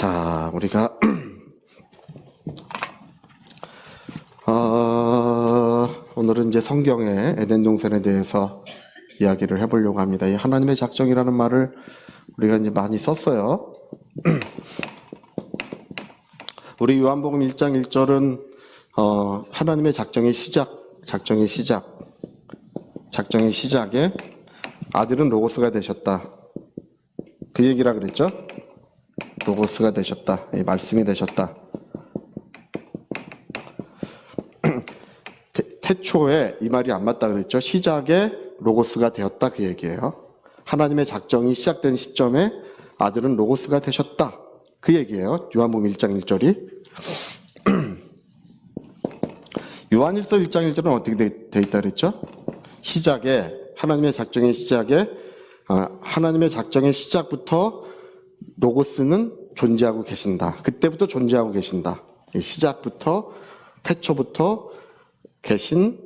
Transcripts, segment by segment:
자, 우리가 오늘은 이제 성경의 에덴 동산에 대해서 이야기를 해보려고 합니다. 이 하나님의 작정이라는 말을 우리가 이제 많이 썼어요. 우리 요한복음 1장 1절은 하나님의 작정의 시작에 아들은 로고스가 되셨다. 그 얘기라 그랬죠? 로고스가 되셨다. 말씀이 되셨다. 태초에 이 말이 안 맞다 그랬죠? 시작에 로고스가 되었다 그 얘기예요. 하나님의 작정이 시작된 시점에 아들은 로고스가 되셨다. 그 얘기예요. 요한복음 1장 1절이. 요한일서 1장 1절은 어떻게 돼 있다 그랬죠? 시작에 하나님의 작정의 시작부터 로고스는 존재하고 계신다. 그때부터 존재하고 계신다. 시작부터 태초부터 계신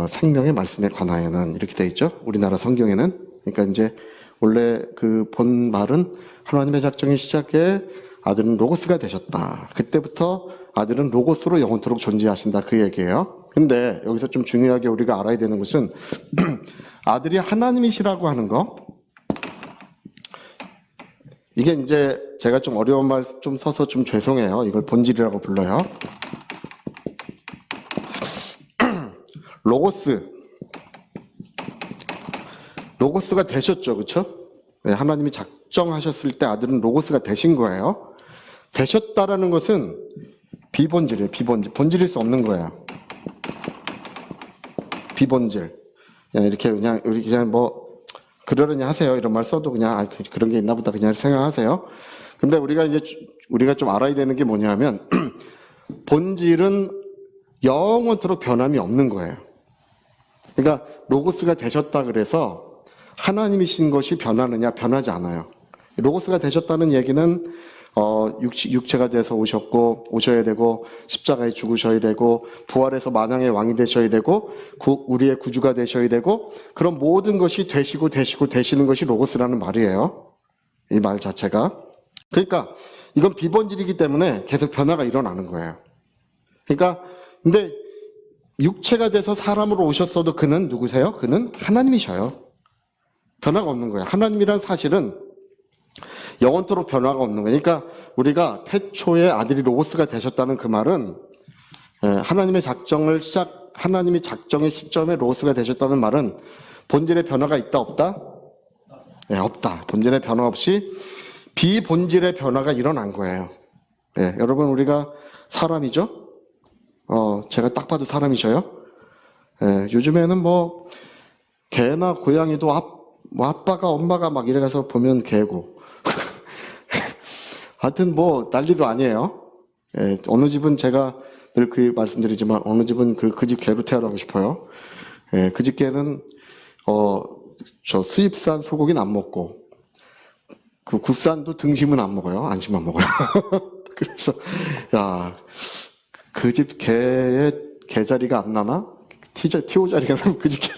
생명의 말씀에 관하여는 이렇게 돼 있죠. 우리나라 성경에는. 그러니까 이제 원래 그 본 말은 하나님의 작정의 시작에 아들은 로고스가 되셨다. 그때부터 아들은 로고스로 영원토록 존재하신다. 그 얘기예요. 근데 여기서 좀 중요하게 우리가 알아야 되는 것은 아들이 하나님이시라고 하는 거. 이게 이제 제가 좀 어려운 말 좀 써서 좀 죄송해요. 이걸 본질이라고 불러요. 로고스가 되셨죠. 그렇죠? 네, 하나님이 작정하셨을 때 아들은 로고스가 되신 거예요. 되셨다라는 것은 비본질이에요. 본질일 수 없는 거예요. 비본질. 그냥 뭐 그러려니 하세요. 이런 말 써도 그냥 그런 게 있나 보다 그냥 생각하세요. 근데 우리가 좀 알아야 되는 게 뭐냐면 본질은 영원토록 변함이 없는 거예요. 그러니까 로고스가 되셨다 그래서 하나님이신 것이 변하느냐? 변하지 않아요. 로고스가 되셨다는 얘기는 육체가 돼서 오셔야 되고 십자가에 죽으셔야 되고 부활해서 만왕의 왕이 되셔야 되고 우리의 구주가 되셔야 되고 그런 모든 것이 되시는 것이 로고스라는 말이에요. 이 말 자체가. 그러니까 이건 비본질이기 때문에 계속 변화가 일어나는 거예요. 그러니까 근데 육체가 돼서 사람으로 오셨어도 그는 누구세요? 그는 하나님이셔요. 변화가 없는 거예요. 하나님이란 사실은 영원토록 변화가 없는 거예요. 그러니까 우리가 태초에 아들이 로고스가 되셨다는 그 말은 하나님이 작정의 시점에 로고스가 되셨다는 말은 본질의 변화가 있다 없다? 네, 없다. 본질의 변화 없이 비본질의 변화가 일어난 거예요. 네, 여러분 우리가 사람이죠? 제가 딱 봐도 사람이셔요? 네, 요즘에는 뭐 개나 고양이도 아빠가 엄마가 막 이래가서 보면 개고 하여튼 뭐 난리도 아니에요. 예, 어느 집은 제가 늘 그 말씀드리지만 어느 집은 그 집 개로 태어나고 싶어요. 예, 그 집 개는 저 수입산 소고기는 안 먹고 그 국산도 등심은 안 먹어요. 안심만 먹어요. 그래서 야, 그 집 개의 개자리가 안 나나? 티오 자리가 나면 그 집 개.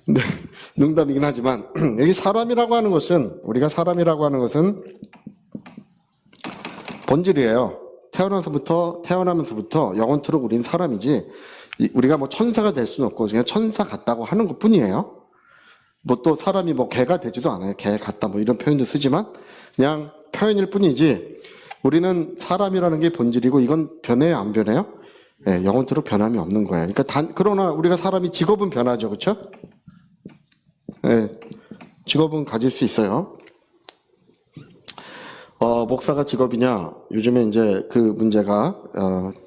네, 농담이긴 하지만 여기 사람이라고 하는 것은 우리가 사람이라고 하는 것은 본질이에요. 태어나면서부터 영원토록 우리는 사람이지 우리가 뭐 천사가 될 수는 없고 그냥 천사 같다고 하는 것 뿐이에요. 뭐 또 사람이 뭐 개가 되지도 않아요. 개 같다 뭐 이런 표현도 쓰지만 그냥 표현일 뿐이지 우리는 사람이라는 게 본질이고 이건 변해요 안 변해요? 네, 영원토록 변함이 없는 거예요. 그러니까 그러나 우리가 사람이 직업은 변하죠. 그렇죠? 네, 직업은 가질 수 있어요. 목사가 직업이냐? 요즘에 이제 그 문제가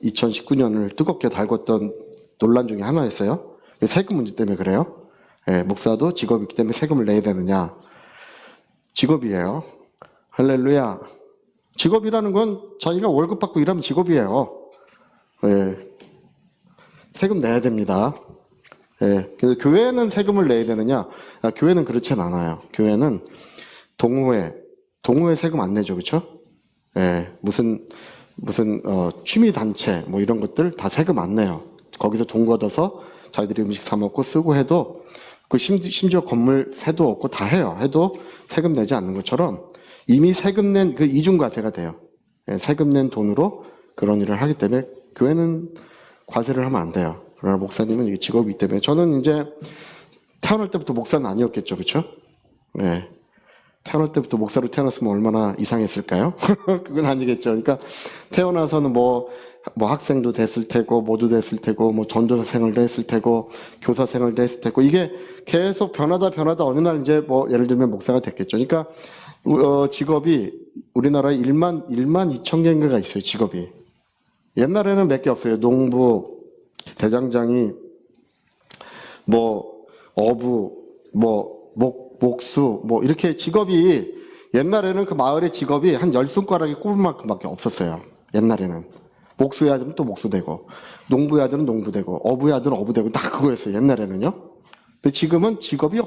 2019년을 뜨겁게 달궜던 논란 중에 하나였어요. 세금 문제 때문에 그래요. 네, 목사도 직업이기 때문에 세금을 내야 되느냐? 직업이에요. 할렐루야. 직업이라는 건 자기가 월급 받고 일하면 직업이에요. 네, 세금 내야 됩니다. 예, 그래서 교회는 세금을 내야 되느냐? 교회는 그렇진 않아요. 교회는 동호회 세금 안 내죠, 그렇죠? 예, 무슨 취미 단체 뭐 이런 것들 다 세금 안 내요. 거기서 돈 걷어서 자기들이 음식 사 먹고 쓰고 해도 심지어 건물 세도 없고 다 해요. 해도 세금 내지 않는 것처럼 이미 세금 낸 그 이중과세가 돼요. 예, 세금 낸 돈으로 그런 일을 하기 때문에 교회는 과세를 하면 안 돼요. 그러나 목사님은 이게 직업이기 때문에 저는 이제 태어날 때부터 목사는 아니었겠죠, 그렇죠? 네. 태어날 때부터 목사로 태어났으면 얼마나 이상했을까요? 그건 아니겠죠. 그러니까 태어나서는 뭐 학생도 됐을 테고, 모두 됐을 테고, 뭐 전도사 생활도 했을 테고, 교사 생활도 했을 테고, 이게 계속 변하다 어느 날 이제 뭐 예를 들면 목사가 됐겠죠. 그러니까 직업이 우리나라에 1만 2천 개인가가 있어요, 직업이. 옛날에는 몇 개 없어요. 농부, 대장장이, 뭐 어부, 뭐 목수, 뭐 이렇게 직업이 옛날에는 그 마을의 직업이 한 10손가락에 꼽을 만큼밖에 없었어요. 옛날에는. 목수의 아들은 또 목수되고, 농부의 아들은 농부되고, 어부의 아들은 어부되고, 다 그거였어요. 옛날에는요. 근데 지금은 직업이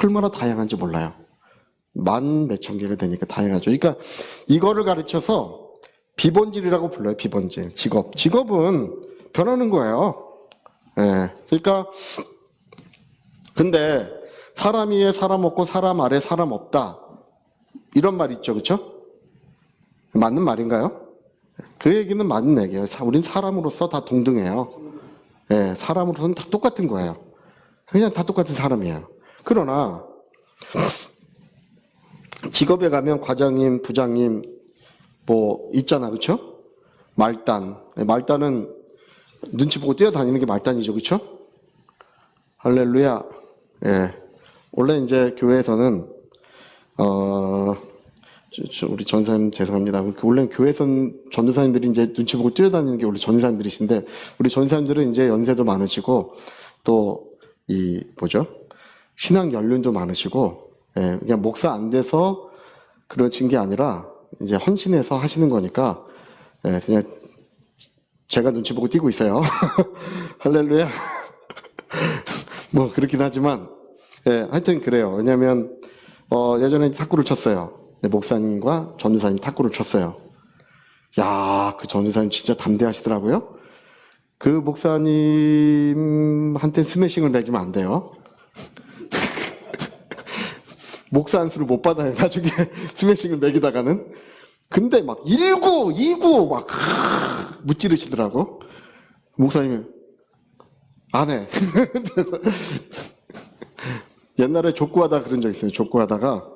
얼마나 다양한지 몰라요. 만 몇천 개가 되니까 다양하죠. 그러니까 이거를 가르쳐서 비본질이라고 불러요. 비본질. 직업은 변하는 거예요. 예. 그러니까 근데 사람 위에 사람 없고 사람 아래 사람 없다. 이런 말 있죠. 그렇죠? 맞는 말인가요? 그 얘기는 맞는 얘기예요. 우린 사람으로서 다 동등해요. 예, 사람으로서는 다 똑같은 거예요. 그냥 다 똑같은 사람이에요. 그러나 직업에 가면 과장님, 부장님 뭐 있잖아. 그렇죠? 말단은 눈치 보고 뛰어다니는 게 말단이죠. 그렇죠? 할렐루야. 예. 원래 이제 교회에서는 우리 전사님 죄송합니다. 원래 교회에서는 전도사님들이 이제 눈치 보고 뛰어다니는 게 원래 전도사님들이신데 우리 전도사님들은 이제 연세도 많으시고 또 신앙 연륜도 많으시고 예, 그냥 목사 안 돼서 그러신 게 아니라 이제 헌신해서 하시는 거니까 예, 그냥 제가 눈치 보고 뛰고 있어요. 할렐루야. 뭐 그렇긴 하지만 예, 하여튼 그래요. 왜냐하면 예전에 탁구를 쳤어요. 목사님과 전도사님 탁구를 쳤어요. 야, 그 전도사님 진짜 담대하시더라고요. 그 목사님한테 스매싱을 매기면 안 돼요. 목사 안수를 못 받아요. 나중에 스매싱을 매기다가는. 근데 막 1구, 2구 막 무찌르시더라고. 목사님이 안 해. 옛날에 족구하다 그런 적 있어요. 족구하다가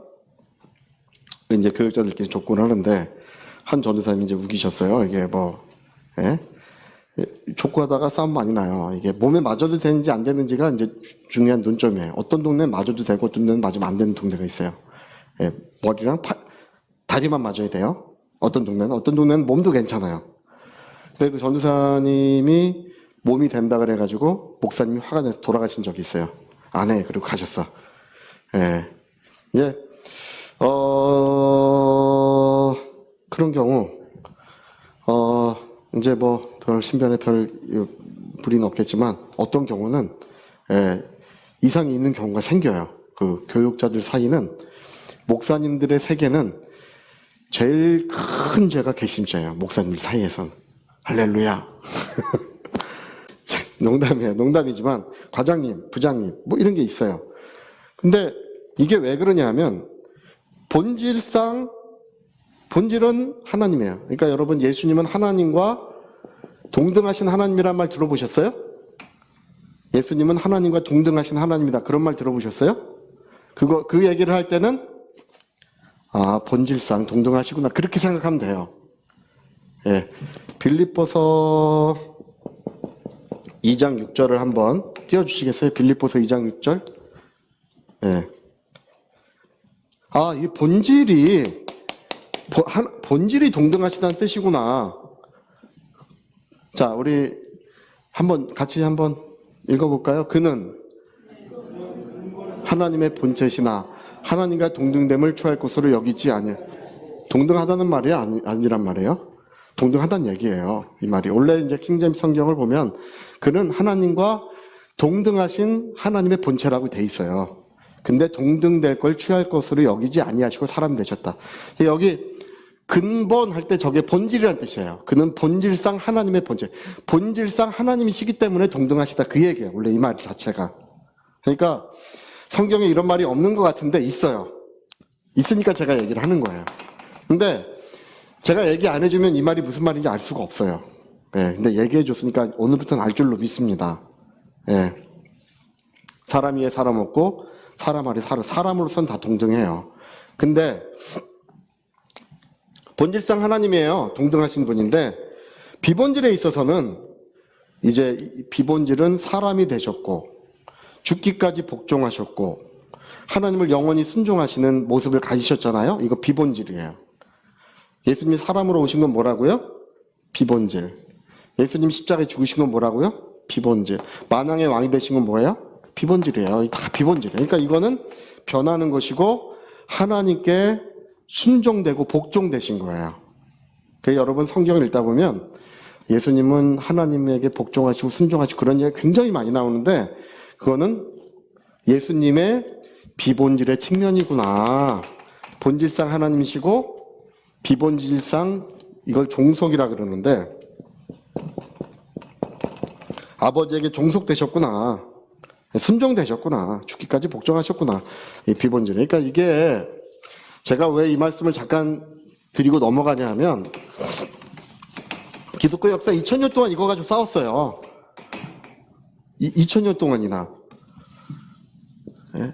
이제 교육자들끼리 족구를 하는데 한 전도사님이 이제 우기셨어요. 이게 예? 족구하다가 싸움 많이 나요. 이게 몸에 맞아도 되는지 안 되는지가 이제 중요한 논점이에요. 어떤 동네는 맞아도 되고 어떤 데는 맞으면 안 되는 동네가 있어요. 예, 머리랑 다리만 맞아야 돼요. 어떤 동네는 몸도 괜찮아요. 근데 그 전도사님이 몸이 된다 그래가지고 목사님이 화가 내서 돌아가신 적이 있어요. 안 해. 그리고 가셨어. 예. 이제 그런 경우 이제 별 신변에 별 불이는 없겠지만 어떤 경우는 이상이 있는 경우가 생겨요. 그 교육자들 사이는 목사님들의 세계는 제일 큰 죄가 괘씸죄예요. 목사님들 사이에선. 할렐루야. 농담이에요. 농담이지만 과장님, 부장님 뭐 이런 게 있어요. 근데 이게 왜 그러냐면 본질은 하나님이에요. 그러니까 여러분 예수님은 하나님과 동등하신 하나님이란 말 들어보셨어요? 예수님은 하나님과 동등하신 하나님이다. 그런 말 들어보셨어요? 그 얘기를 할 때는 본질상 동등하시구나. 그렇게 생각하면 돼요. 예. 빌립보서 2장 6절을 한번 띄워주시겠어요? 빌립보서 2장 6절. 예. 이 본질이 동등하시다는 뜻이구나. 자, 우리 같이 한번 읽어볼까요? 그는 하나님의 본체시나 하나님과 동등됨을 취할 것으로 여기지 아니요. 동등하다는 말이 아니란 말이에요. 동등하다는 얘기예요. 이 말이. 원래 이제 킹제임스 성경을 보면 그는 하나님과 동등하신 하나님의 본체라고 돼 있어요. 근데 동등될 걸 취할 것으로 여기지 아니하시고 사람이 되셨다. 여기 근본 할 때 저게 본질이라는 뜻이에요. 그는 본질상 하나님의 본체. 본질상 하나님이시기 때문에 동등하시다. 그 얘기예요. 원래 이 말 자체가. 그러니까 성경에 이런 말이 없는 것 같은데 있어요. 있으니까 제가 얘기를 하는 거예요. 근데 제가 얘기 안 해주면 이 말이 무슨 말인지 알 수가 없어요. 예, 근데 얘기해 줬으니까 오늘부터는 알 줄로 믿습니다. 예. 사람 위에 사람 없고 사람 아래 사람으로서는 다 동등해요. 근데 본질상 하나님이에요. 동등하신 분인데 비본질에 있어서는 이제 비본질은 사람이 되셨고 죽기까지 복종하셨고 하나님을 영원히 순종하시는 모습을 가지셨잖아요. 이거 비본질이에요. 예수님이 사람으로 오신 건 뭐라고요? 비본질. 예수님 십자가에 죽으신 건 뭐라고요? 비본질. 만왕의 왕이 되신 건 뭐예요? 비본질이에요. 다 비본질이에요. 그러니까 이거는 변하는 것이고 하나님께 순종되고 복종되신 거예요. 그래서 여러분 성경을 읽다 보면 예수님은 하나님에게 복종하시고 순종하시고 그런 얘기가 굉장히 많이 나오는데 그거는 예수님의 비본질의 측면이구나. 본질상 하나님이시고 비본질상 이걸 종속이라 그러는데 아버지에게 종속되셨구나. 순종되셨구나. 죽기까지 복종하셨구나. 이 비본질. 그러니까 이게 제가 왜 이 말씀을 잠깐 드리고 넘어가냐 하면 기독교 역사 2000년 동안 이거 가지고 싸웠어요. 2000년 동안이나. 예?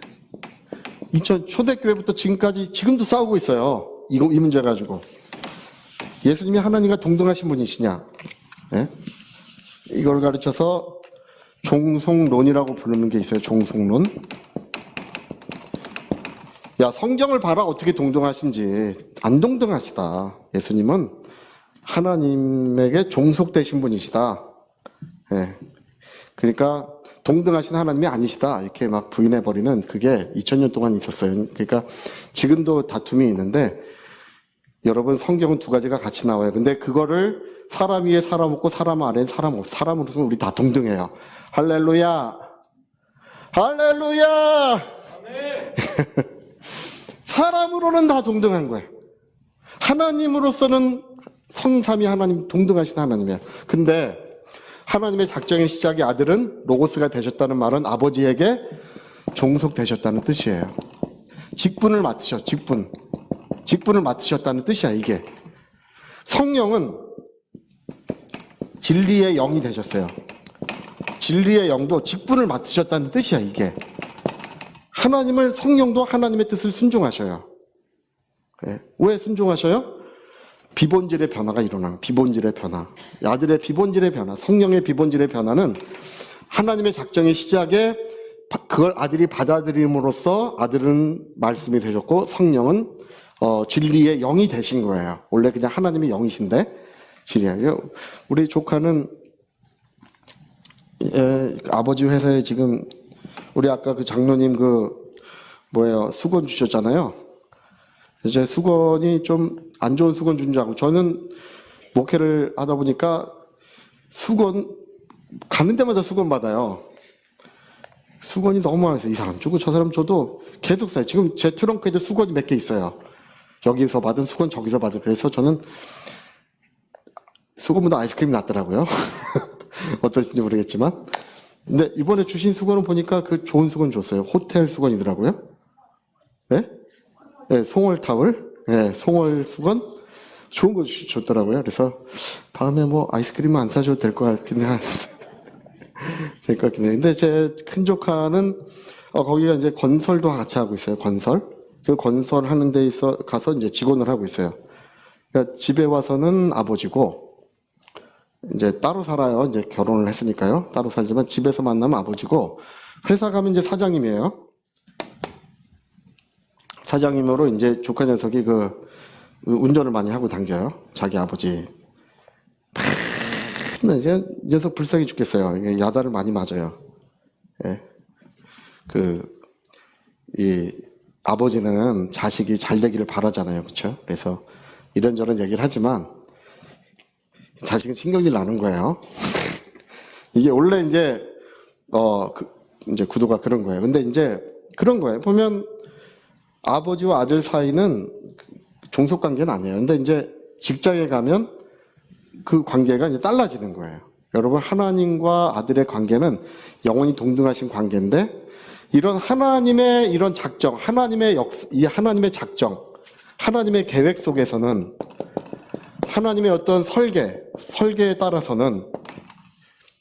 초대교회부터 지금까지 지금도 싸우고 있어요. 이 문제 가지고. 예수님이 하나님과 동등하신 분이시냐. 예? 이걸 가르쳐서 종속론이라고 부르는 게 있어요. 종속론. 야, 성경을 봐라. 어떻게 동등하신지. 안 동등하시다. 예수님은 하나님에게 종속되신 분이시다. 예. 그러니까 동등하신 하나님이 아니시다. 이렇게 막 부인해버리는 그게 2000년 동안 있었어요. 그러니까 지금도 다툼이 있는데 여러분 성경은 두 가지가 같이 나와요. 근데 그거를 사람 위에 사람 없고 사람 아래에 사람 없고 사람으로서는 우리 다 동등해요. 할렐루야. 할렐루야. 사람으로는 다 동등한 거예요. 하나님으로서는 성삼위 하나님 동등하신 하나님이에요. 근데 하나님의 작정의 시작의 아들은 로고스가 되셨다는 말은 아버지에게 종속되셨다는 뜻이에요. 직분을 맡으셨, 직분을 맡으셨다는 뜻이야, 이게. 성령은 진리의 영이 되셨어요. 진리의 영도 직분을 맡으셨다는 뜻이야, 이게. 하나님을, 성령도 하나님의 뜻을 순종하셔요. 네. 왜 순종하셔요? 비본질의 변화가 일어나는 비본질의 변화. 아들의 비본질의 변화, 성령의 비본질의 변화는 하나님의 작정의 시작에 그걸 아들이 받아들임으로써 아들은 말씀이 되셨고 성령은 진리의 영이 되신 거예요. 원래 그냥 하나님의 영이신데 진리예요. 우리 조카는 아버지 회사에 지금 우리 아까 그 장로님 수건 주셨잖아요. 이제 수건이 좀 안 좋은 수건 준 줄 알고 저는 목회를 하다 보니까 수건 가는 데마다 수건 받아요. 수건이 너무 많아서 이 사람 주고 저 사람 줘도 계속 사요. 지금 제 트렁크에도 수건이 몇 개 있어요. 여기서 받은 수건 저기서 받은. 그래서 저는 수건보다 아이스크림이 낫더라고요. 어떠신지 모르겠지만. 근데 이번에 주신 수건은 보니까 그 좋은 수건 줬어요. 호텔 수건이더라고요. 네? 네, 송월 타월. 네, 송월 수건. 좋은 거 줬더라고요. 그래서 다음에 아이스크림은 안 사줘도 될 것 같긴 해. 될 것 같긴 해. 근데 제 큰 조카는, 거기가 이제 건설도 같이 하고 있어요. 건설. 그 건설하는 데 가서 이제 직원을 하고 있어요. 그러니까 집에 와서는 아버지고, 이제 따로 살아요. 이제 결혼을 했으니까요. 따로 살지만 집에서 만나면 아버지고, 회사 가면 이제 사장님이에요. 사장님으로 이제 조카 녀석이 운전을 많이 하고 다녀요. 자기 아버지. 이제 녀석 불쌍해 죽겠어요. 야단을 많이 맞아요. 예. 이 아버지는 자식이 잘 되기를 바라잖아요. 그렇죠? 그래서 이런저런 얘기를 하지만 자식은 신경질 나는 거예요. 이게 원래 이제 이제 구도가 그런 거예요. 근데 이제 그런 거예요. 보면 아버지와 아들 사이는 종속 관계는 아니에요. 근데 이제 직장에 가면 그 관계가 이제 달라지는 거예요. 여러분, 하나님과 아들의 관계는 영원히 동등하신 관계인데 이런 하나님의 이런 작정, 이 하나님의 작정, 하나님의 계획 속에서는 하나님의 어떤 설계에 따라서는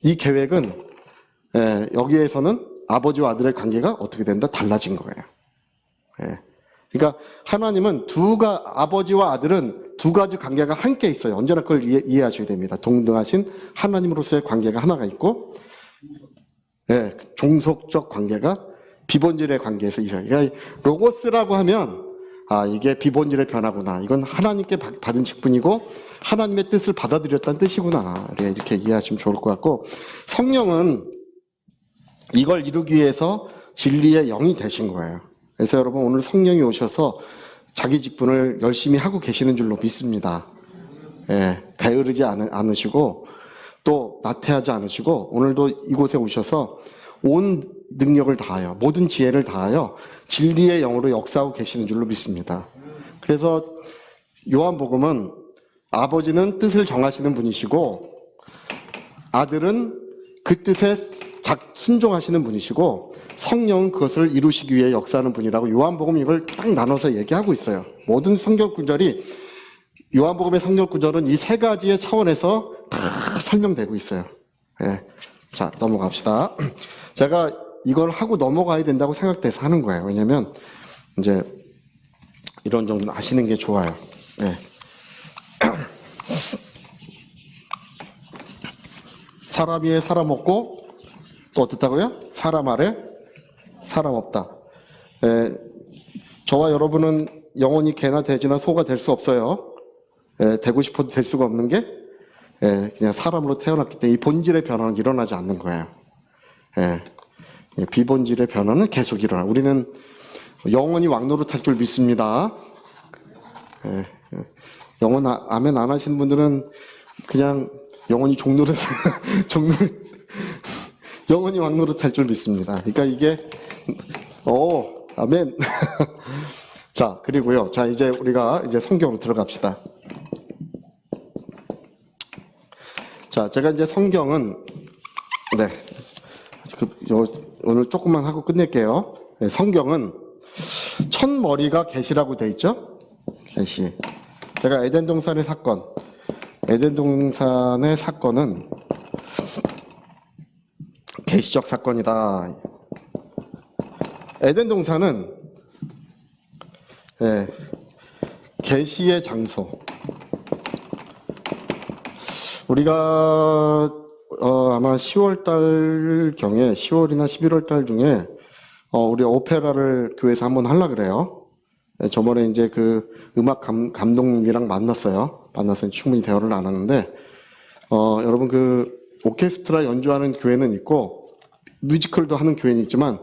이 계획은 여기에서는 아버지와 아들의 관계가 어떻게 된다? 달라진 거예요. 그러니까 하나님은 아버지와 아들은 두 가지 관계가 함께 있어요. 언제나 그걸 이해하셔야 됩니다. 동등하신 하나님으로서의 관계가 하나가 있고, 종속적 관계가 비본질의 관계에서 있어요. 그러니까 로고스라고 하면 이게 비본질의 변화구나. 이건 하나님께 받은 직분이고 하나님의 뜻을 받아들였다는 뜻이구나. 이렇게 이해하시면 좋을 것 같고, 성령은 이걸 이루기 위해서 진리의 영이 되신 거예요. 그래서 여러분 오늘 성령이 오셔서 자기 직분을 열심히 하고 계시는 줄로 믿습니다. 게으르지 않으시고 또 나태하지 않으시고 오늘도 이곳에 오셔서 온 능력을 다하여 모든 지혜를 다하여 진리의 영으로 역사하고 계시는 줄로 믿습니다. 그래서 요한복음은 아버지는 뜻을 정하시는 분이시고 아들은 그 뜻에 순종하시는 분이시고 성령은 그것을 이루시기 위해 역사하는 분이라고 요한복음 이걸 딱 나눠서 얘기하고 있어요. 모든 성경 구절이 요한복음의 성경 구절은 이 세 가지의 차원에서 다 설명되고 있어요. 자, 넘어갑시다. 제가 이걸 하고 넘어가야 된다고 생각돼서 하는 거예요. 왜냐면 이제 이런 정도는 아시는 게 좋아요. 사람 위에 사람 없고 또 어떻다고요? 사람 아래 사람 없다. 저와 여러분은 영원히 개나 돼지나 소가 될 수 없어요. 되고 싶어도 될 수가 없는 게 그냥 사람으로 태어났기 때문에 이 본질의 변화는 일어나지 않는 거예요. 비본질의 변화는 계속 일어나. 우리는 영원히 왕노릇할 줄 믿습니다. 영원 아멘 안 하시는 분들은 그냥 영원히 종노릇 영원히 왕노릇할 줄 믿습니다. 그러니까 이게 아멘. 자, 그리고요. 자, 이제 우리가 이제 성경으로 들어갑시다. 자, 제가 이제 성경은 오늘 조금만 하고 끝낼게요. 성경은 첫 머리가 계시라고 돼 있죠? 계시. 제가 에덴 동산의 사건은 계시적 사건이다. 에덴 동산은 계시의 장소. 우리가 아마 10월달 경에 10월이나 11월달 중에 우리 오페라를 교회에서 한번 하려고 그래요. 저번에 이제 그 음악 감독님이랑 만나서 충분히 대화를 나눴는데 여러분 그 오케스트라 연주하는 교회는 있고 뮤지컬도 하는 교회는 있지만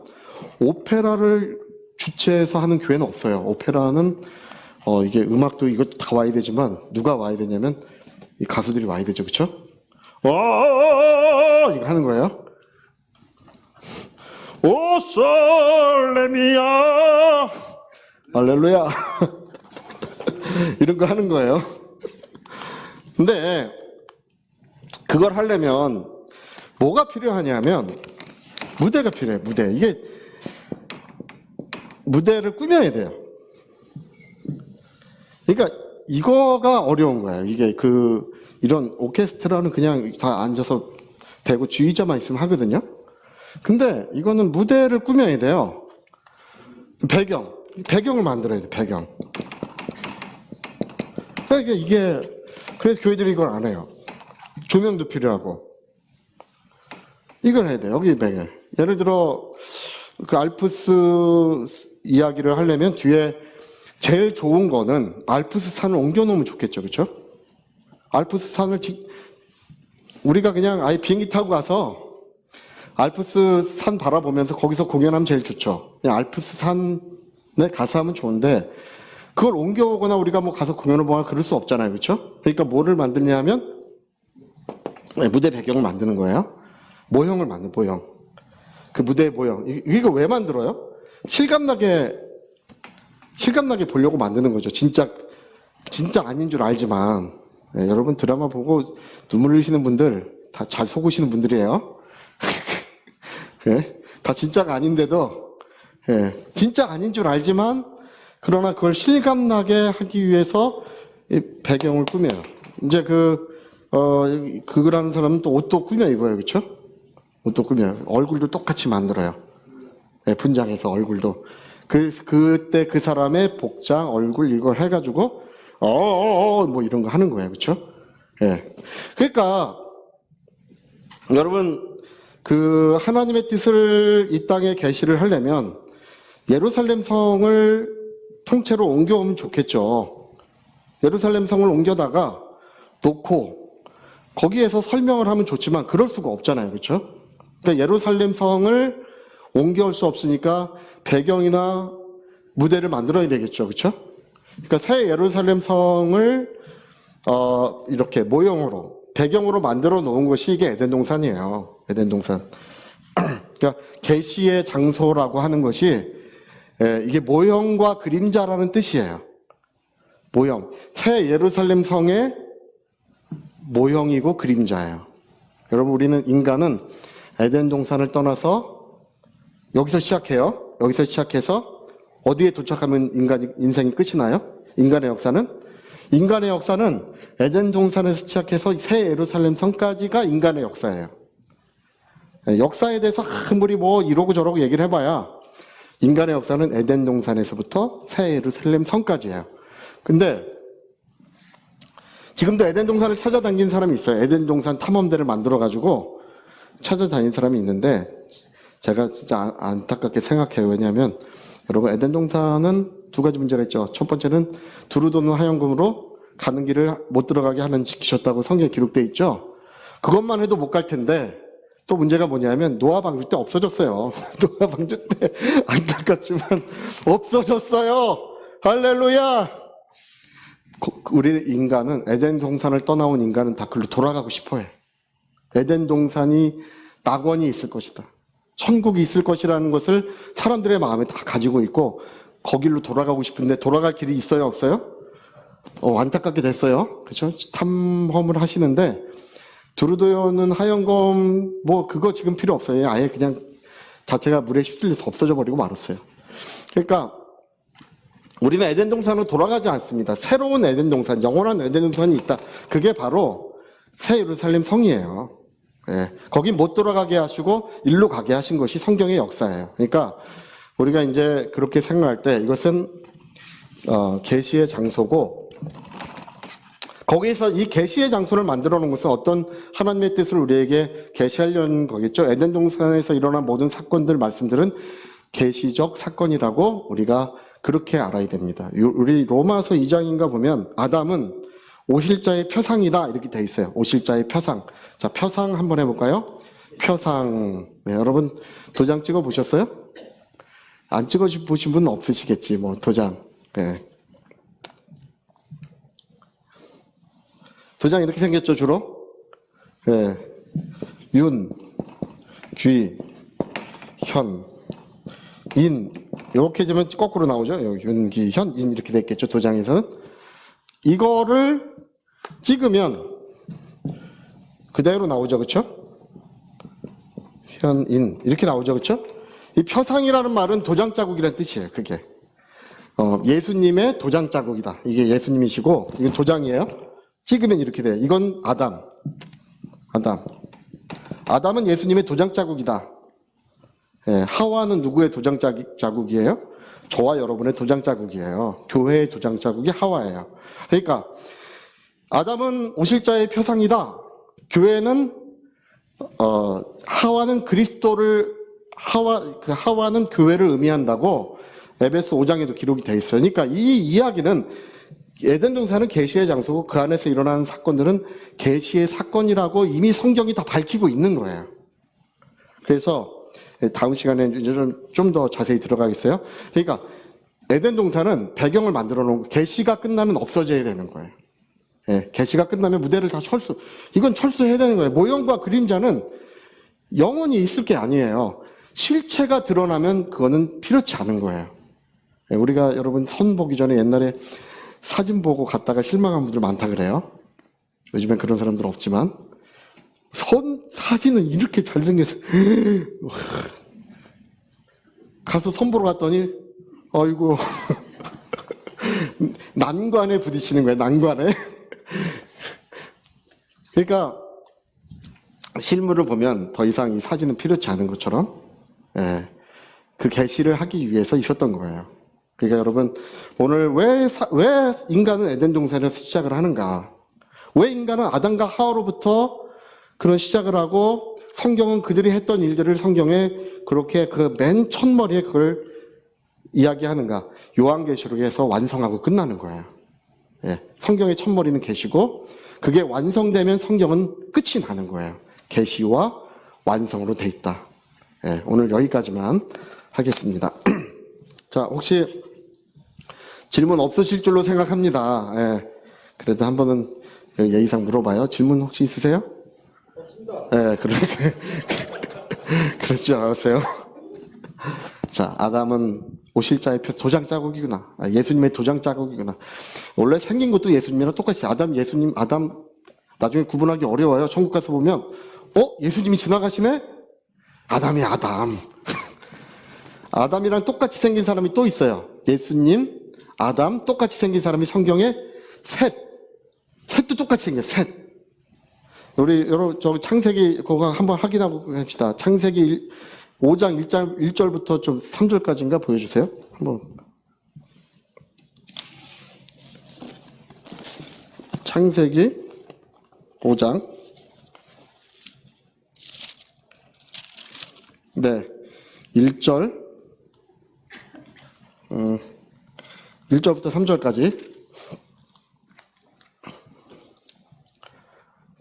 오페라를 주최해서 하는 교회는 없어요. 오페라는 이게 음악도 이거 다 와야 되지만 누가 와야 되냐면 이 가수들이 와야 되죠, 그렇죠? 이거 하는 거예요. 오 솔레미아 할렐루야 이런 거 하는 거예요. 근데 그걸 하려면 뭐가 필요하냐면 무대가 필요해요. 이게 무대를 꾸며야 돼요. 그러니까 이거가 어려운 거예요. 이게 이런 오케스트라는 그냥 다 앉아서 대고 주의자만 있으면 하거든요. 근데 이거는 무대를 꾸며야 돼요. 배경을 만들어야 돼. 배경. 그러니까 이게 그래서 교회들이 이걸 안 해요. 조명도 필요하고 이걸 해야 돼요. 여기 배경. 예를 들어 그 알프스 이야기를 하려면 뒤에 제일 좋은 거는 알프스 산을 옮겨놓으면 좋겠죠, 그렇죠? 알프스 산을 우리가 그냥 아예 비행기 타고 가서 알프스 산 바라보면서 거기서 공연하면 제일 좋죠. 그냥 알프스 산에 가서 하면 좋은데 그걸 옮겨오거나 우리가 뭐 가서 공연을 보거나 그럴 수 없잖아요, 그렇죠? 그러니까 뭐를 만드냐 하면 무대 배경을 만드는 거예요. 모형을 만든 모형. 그 무대의 모형. 이거 왜 만들어요? 실감나게 보려고 만드는 거죠. 진짜 아닌 줄 알지만 여러분 드라마 보고 눈물 흘리시는 분들 다 잘 속으시는 분들이에요. 다 진짜가 아닌데도 예, 진짜 아닌 줄 알지만 그러나 그걸 실감나게 하기 위해서 이 배경을 꾸며요. 이제 그거라는 사람은 또 옷도 꾸며 입어요, 그렇죠? 옷도 꾸며요. 얼굴도 똑같이 만들어요. 예, 분장해서 얼굴도 그때 그 사람의 복장, 얼굴 이걸 해가지고 뭐 이런 거 하는 거예요, 그렇죠? 예, 그러니까 여러분 그 하나님의 뜻을 이 땅에 계시를 하려면 예루살렘 성을 통째로 옮겨오면 좋겠죠. 예루살렘 성을 옮겨다가 놓고 거기에서 설명을 하면 좋지만 그럴 수가 없잖아요, 그렇죠? 그러니까 예루살렘 성을 옮겨올 수 없으니까 배경이나 무대를 만들어야 되겠죠, 그렇죠? 그러니까 새 예루살렘 성을 이렇게 모형으로 배경으로 만들어 놓은 것이 이게 에덴 동산이에요. 에덴 동산. 그러니까 계시의 장소라고 하는 것이 이게 모형과 그림자라는 뜻이에요. 모형. 새 예루살렘 성의 모형이고 그림자예요. 여러분 우리는 인간은 에덴 동산을 떠나서 여기서 시작해요. 여기서 시작해서 어디에 도착하면 인생이 끝이 나요? 인간의 역사는 에덴 동산에서 시작해서 새 예루살렘 성까지가 인간의 역사예요. 역사에 대해서 아무리 뭐 이러고 저러고 얘기를 해봐야 인간의 역사는 에덴 동산에서부터 새 예루살렘 성까지예요. 근데 지금도 에덴 동산을 찾아다니는 사람이 있어요. 에덴 동산 탐험대를 만들어가지고 찾아다니는 사람이 있는데 제가 진짜 안타깝게 생각해요. 왜냐하면 여러분 에덴 동산은 두 가지 문제가 있죠. 첫 번째는 두루 도는 하얀금으로 가는 길을 못 들어가게 하는 지키셨다고 성경에 기록되어 있죠. 그것만 해도 못 갈 텐데 또 문제가 뭐냐면 노아 방주 때 없어졌어요. 노아 방주 때 안타깝지만 없어졌어요. 할렐루야. 우리 인간은 에덴 동산을 떠나온 인간은 다 그걸로 돌아가고 싶어해. 에덴 동산이 낙원이 있을 것이다. 천국이 있을 것이라는 것을 사람들의 마음에 다 가지고 있고 거길로 돌아가고 싶은데 돌아갈 길이 있어요, 없어요? 안타깝게 됐어요. 그렇죠? 탐험을 하시는데 두루도요는 하얀검 뭐 그거 지금 필요 없어요. 아예 그냥 자체가 물에 휩쓸려서 없어져 버리고 말았어요. 그러니까 우리는 에덴 동산으로 돌아가지 않습니다. 새로운 에덴 동산, 영원한 에덴 동산이 있다. 그게 바로 새 예루살렘 성이에요. 예, 거기 못 돌아가게 하시고 일로 가게 하신 것이 성경의 역사예요. 그러니까 우리가 이제 그렇게 생각할 때 이것은 계시의 장소고 거기에서 이 계시의 장소를 만들어 놓은 것은 어떤 하나님의 뜻을 우리에게 계시하려는 거겠죠. 에덴 동산에서 일어난 모든 사건들 말씀들은 계시적 사건이라고 우리가 그렇게 알아야 됩니다. 우리 로마서 2장인가 보면 아담은 오실자의 표상이다 이렇게 돼 있어요. 오실자의 표상. 자, 표상 한번 해볼까요? 표상. 네, 여러분 도장 찍어 보셨어요? 안 찍어 보신 분은 없으시겠지. 뭐 도장. 네. 도장 이렇게 생겼죠 주로. 네. 윤, 귀, 현, 인 이렇게 되면 거꾸로 나오죠. 윤, 귀, 현, 인 이렇게 됐겠죠 도장에서는. 이거를 찍으면 그대로 나오죠, 그렇죠? 현, 인 이렇게 나오죠, 그렇죠? 이 표상이라는 말은 도장 자국이라는 뜻이에요. 그게 예수님의 도장 자국이다. 이게 예수님이시고 이건 도장이에요. 찍으면 이렇게 돼요. 이건 아담은 예수님의 도장 자국이다. 예, 하와는 누구의 도장 자국이에요? 저와 여러분의 도장 자국이에요. 교회의 도장 자국이 하와예요. 그러니까 아담은 오실자의 표상이다. 교회는 하와는 하와는 교회를 의미한다고 에베소 5장에도 기록이 돼 있어요. 그러니까 이 이야기는 에덴 동산은 계시의 장소고 그 안에서 일어나는 사건들은 계시의 사건이라고 이미 성경이 다 밝히고 있는 거예요. 그래서 다음 시간에 좀 더 자세히 들어가겠어요. 그러니까 에덴 동산은 배경을 만들어 놓은 계시가 끝나면 없어져야 되는 거예요. 예, 계시가 끝나면 무대를 다 이건 철수해야 되는 거예요. 모형과 그림자는 영원히 있을 게 아니에요. 실체가 드러나면 그거는 필요치 않은 거예요. 예, 우리가 여러분 선 보기 전에 옛날에 사진 보고 갔다가 실망한 분들 많다 그래요. 요즘엔 그런 사람들 없지만 사진은 이렇게 잘생겨서 가서 손보러 갔더니 어이구 난관에 부딪히는 거예요. 난관에. 그러니까 실물을 보면 더 이상 이 사진은 필요치 않은 것처럼 그 계시를 하기 위해서 있었던 거예요. 그러니까 여러분 오늘 왜 인간은 에덴 동산에서 시작을 하는가? 왜 인간은 아담과 하와로부터 그런 시작을 하고 성경은 그들이 했던 일들을 성경에 그렇게 그 맨 첫머리에 그걸 이야기하는가? 요한계시록에서 완성하고 끝나는 거예요. 성경의 첫머리는 계시고 그게 완성되면 성경은 끝이 나는 거예요. 계시와 완성으로 돼 있다. 오늘 여기까지만 하겠습니다. 자, 혹시 질문 없으실 줄로 생각합니다. 그래도 한 번은 예의상 물어봐요. 질문 혹시 있으세요? 없습니다. 그러지 않았어요. 자, 아담은 오실자의 도장 자국이구나. 예수님의 도장 자국이구나. 원래 생긴 것도 예수님이랑 똑같이 아담 나중에 구분하기 어려워요. 천국 가서 보면 예수님이 지나가시네? 아담이 아담. 아담이랑 똑같이 생긴 사람이 또 있어요. 예수님, 아담, 똑같이 생긴 사람이 성경에 셋도 똑같이 생겨요. 셋. 우리 여러분 창세기 그거 한번 확인하고 합시다. 창세기 5장 1절부터 좀 3절까지인가 보여주세요. 한번. 창세기 5장. 네. 1절. 1절부터 3절까지.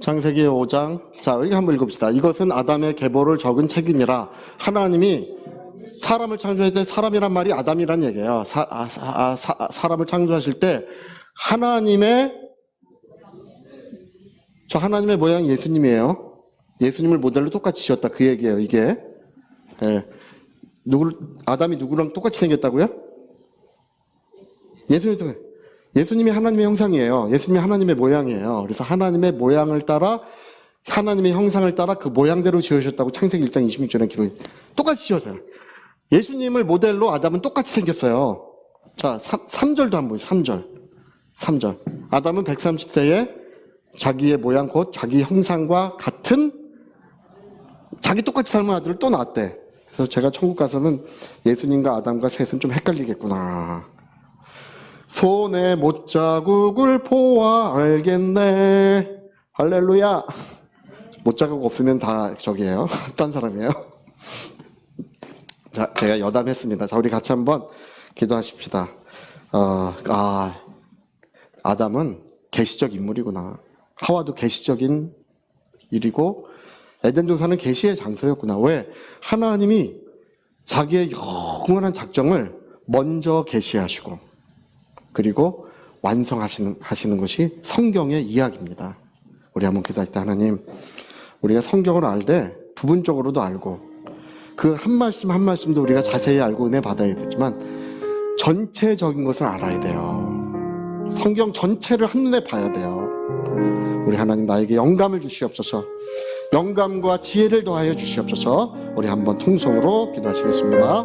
창세기 5장. 자, 우리 한번 읽읍시다. 이것은 아담의 계보를 적은 책이니라. 하나님이 사람을 창조할 때 사람이란 말이 아담이란 얘기예요. 사람을 창조하실 때 하나님의 모양이 예수님이에요. 예수님을 모델로 똑같이 지었다. 그 얘기예요, 이게. 아담이 누구랑 똑같이 생겼다고요? 예수님이 하나님의 형상이에요. 예수님이 하나님의 모양이에요. 그래서 하나님의 모양을 따라 하나님의 형상을 따라 그 모양대로 지으셨다고 창세기 1장 26절에 기록이 똑같이 지어져요. 예수님을 모델로 아담은 똑같이 생겼어요. 자, 3절도 한번 보세요. 3절. 아담은 130세에 자기의 모양 곧 자기 형상과 같은 자기 똑같이 삶은 아들을 또 낳았대. 그래서 제가 천국 가서는 예수님과 아담과 셋은 좀 헷갈리겠구나. 손에 못자국을 보아 알겠네. 할렐루야. 못자국 없으면 다 저기예요. 딴 사람이에요. 자, 제가 여담했습니다. 자, 우리 같이 한번 기도하십시다. 아담은 계시적 인물이구나. 하와도 계시적인 일이고 에덴 동산은 계시의 장소였구나. 왜? 하나님이 자기의 영원한 작정을 먼저 계시하시고 그리고 완성하시는 것이 성경의 이야기입니다. 우리 한번 기도할 때 하나님, 우리가 성경을 알 때 부분적으로도 알고 그 한 말씀 한 말씀도 우리가 자세히 알고 은혜 받아야 되지만 전체적인 것을 알아야 돼요. 성경 전체를 한눈에 봐야 돼요. 우리 하나님 나에게 영감을 주시옵소서. 영감과 지혜를 더하여 주시옵소서. 우리 한번 통성으로 기도하시겠습니다.